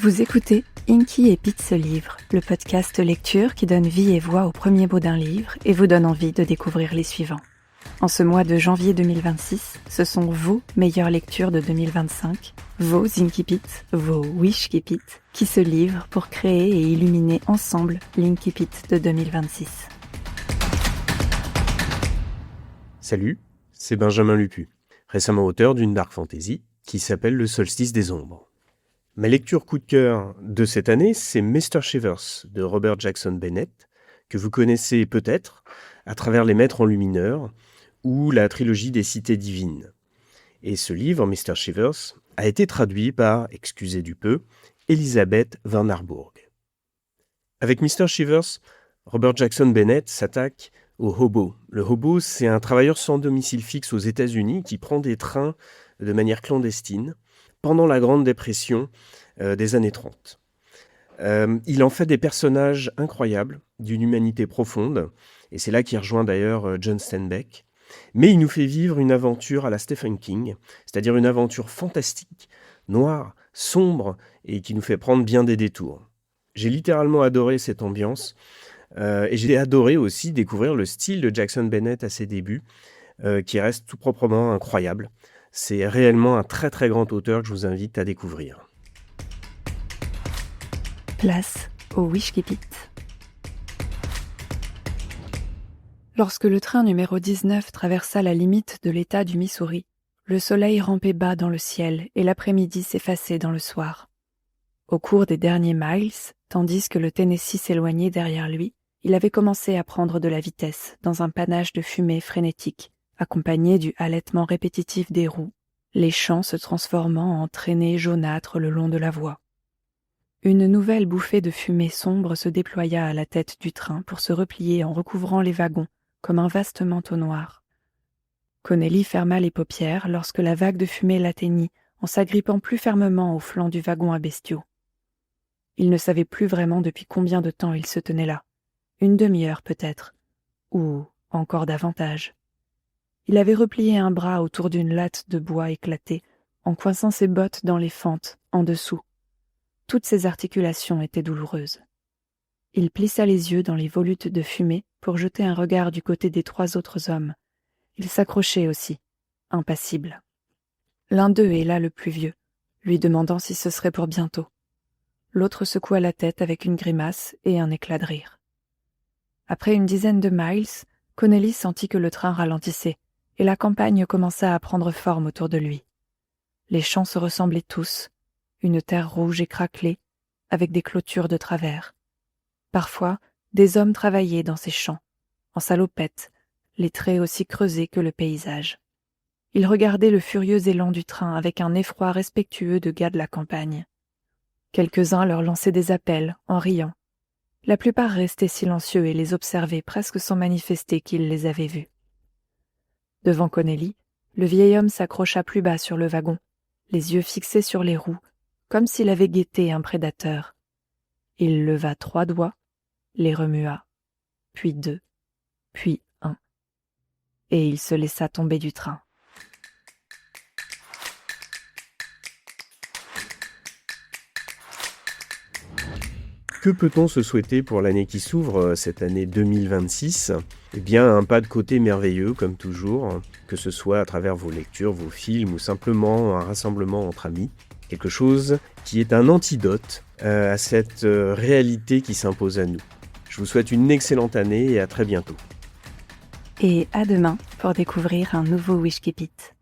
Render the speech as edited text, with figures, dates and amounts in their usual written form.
Vous écoutez Inky et Pete se livrent, le podcast lecture qui donne vie et voix aux premiers mots d'un livre et vous donne envie de découvrir les suivants. En ce mois de janvier 2026, ce sont vos meilleures lectures de 2025, vos Inky Pete, vos Wishky Pete, qui se livrent pour créer et illuminer ensemble l'Inky Pete de 2026. Salut, c'est Benjamin Lupu, récemment auteur d'une dark fantasy qui s'appelle Le Solstice des Ombres. Ma lecture coup de cœur de cette année, c'est Mr. Shivers de Robert Jackson Bennett, que vous connaissez peut-être à travers Les Maîtres Enlumineurs ou la trilogie des Cités Divines. Et ce livre, Mr. Shivers, a été traduit par, excusez du peu, Elisabeth Van Arburg. Avec Mr. Shivers, Robert Jackson Bennett s'attaque au hobo. Le hobo, c'est un travailleur sans domicile fixe aux États-Unis qui prend des trains de manière clandestine pendant la Grande Dépression des années 30. Il en fait des personnages incroyables, d'une humanité profonde, et c'est là qu'il rejoint d'ailleurs John Steinbeck. Mais il nous fait vivre une aventure à la Stephen King, c'est-à-dire une aventure fantastique, noire, sombre, et qui nous fait prendre bien des détours. J'ai littéralement adoré cette ambiance, et j'ai adoré aussi découvrir le style de Jackson Bennett à ses débuts, qui reste tout proprement incroyable. C'est réellement un très très grand auteur que je vous invite à découvrir. Place au Wishky Pete. Lorsque le train numéro 19 traversa la limite de l'État du Missouri, le soleil rampait bas dans le ciel et l'après-midi s'effaçait dans le soir. Au cours des derniers miles, tandis que le Tennessee s'éloignait derrière lui, il avait commencé à prendre de la vitesse dans un panache de fumée frénétique, accompagné du halètement répétitif des roues, les champs se transformant en traînées jaunâtres le long de la voie. Une nouvelle bouffée de fumée sombre se déploya à la tête du train pour se replier en recouvrant les wagons comme un vaste manteau noir. Connelly ferma les paupières lorsque la vague de fumée l'atteignit en s'agrippant plus fermement au flanc du wagon à bestiaux. Il ne savait plus vraiment depuis combien de temps il se tenait là. Une demi-heure peut-être, ou encore davantage. Il avait replié un bras autour d'une latte de bois éclatée, en coinçant ses bottes dans les fentes, en dessous. Toutes ses articulations étaient douloureuses. Il plissa les yeux dans les volutes de fumée pour jeter un regard du côté des trois autres hommes. Il s'accrochait aussi, impassible. L'un d'eux est là le plus vieux, lui demandant si ce serait pour bientôt. L'autre secoua la tête avec une grimace et un éclat de rire. Après une dizaine de miles, Connelly sentit que le train ralentissait, et la campagne commença à prendre forme autour de lui. Les champs se ressemblaient tous, une terre rouge et craquelée, avec des clôtures de travers. Parfois, des hommes travaillaient dans ces champs, en salopettes, les traits aussi creusés que le paysage. Ils regardaient le furieux élan du train avec un effroi respectueux de gars de la campagne. Quelques-uns leur lançaient des appels, en riant. La plupart restaient silencieux et les observaient presque sans manifester qu'ils les avaient vus. Devant Connelly, le vieil homme s'accrocha plus bas sur le wagon, les yeux fixés sur les roues, comme s'il avait guetté un prédateur. Il leva 3 doigts, les remua, puis 2, puis 1, et il se laissa tomber du train. Que peut-on se souhaiter pour l'année qui s'ouvre, cette année 2026 ? Eh bien, un pas de côté merveilleux, comme toujours, que ce soit à travers vos lectures, vos films ou simplement un rassemblement entre amis. Quelque chose qui est un antidote à cette réalité qui s'impose à nous. Je vous souhaite une excellente année et à très bientôt. Et à demain pour découvrir un nouveau Wishky Pete.